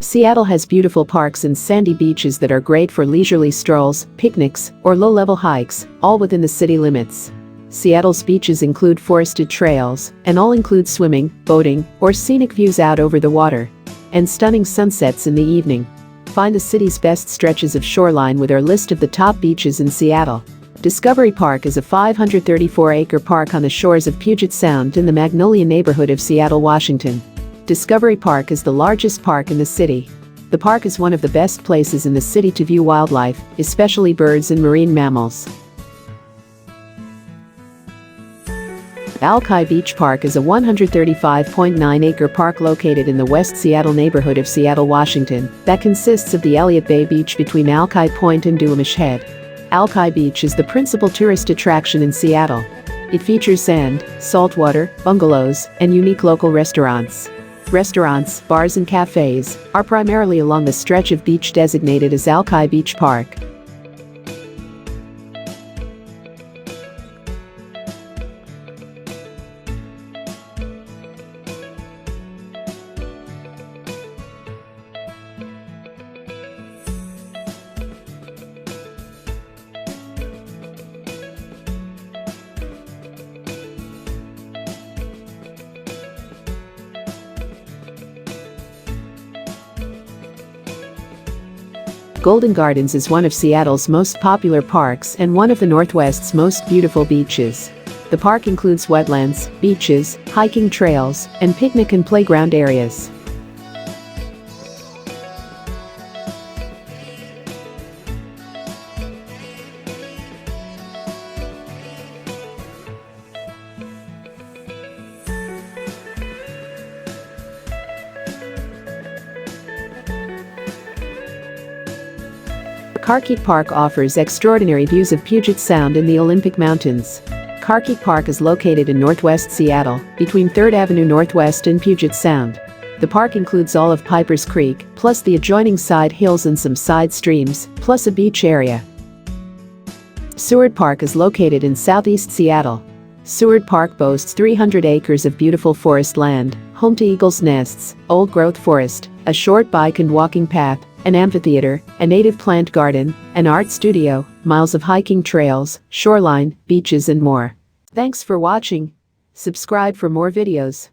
Seattle has beautiful parks and sandy beaches that are great for leisurely strolls, picnics, or low-level hikes, all within the city limits. Seattle's beaches include forested trails, and all include swimming, boating, or scenic views out over the water, and stunning sunsets in the evening. Find the city's best stretches of shoreline with our list of the top beaches in Seattle. Discovery Park is a 534-acre park on the shores of Puget Sound in the Magnolia neighborhood of Seattle, Washington. Discovery Park is the largest park in the city. The park is one of the best places in the city to view wildlife, especially birds and marine mammals. Alki Beach Park is a 135.9-acre park located in the West Seattle neighborhood of Seattle, Washington, that consists of the Elliott Bay Beach between Alki Point and Duwamish Head. Alki Beach is the principal tourist attraction in Seattle. It features sand, saltwater, bungalows, and unique local restaurants. Restaurants, bars and cafes are primarily along the stretch of beach designated as Alki Beach Park. Golden Gardens is one of Seattle's most popular parks and one of the Northwest's most beautiful beaches. The park includes wetlands, beaches, hiking trails, and picnic and playground areas. Carkeek Park offers extraordinary views of Puget Sound and the Olympic Mountains. Carkeek Park is located in northwest Seattle, between 3rd Avenue Northwest and Puget Sound. The park includes all of Piper's Creek, plus the adjoining side hills and some side streams, plus a beach area. Seward Park is located in southeast Seattle. Seward Park boasts 300 acres of beautiful forest land, home to eagles' nests, old-growth forest, a short bike and walking path, an amphitheater, a native plant garden, an art studio, miles of hiking trails, shoreline, beaches and more. Thanks for watching. Subscribe for more videos.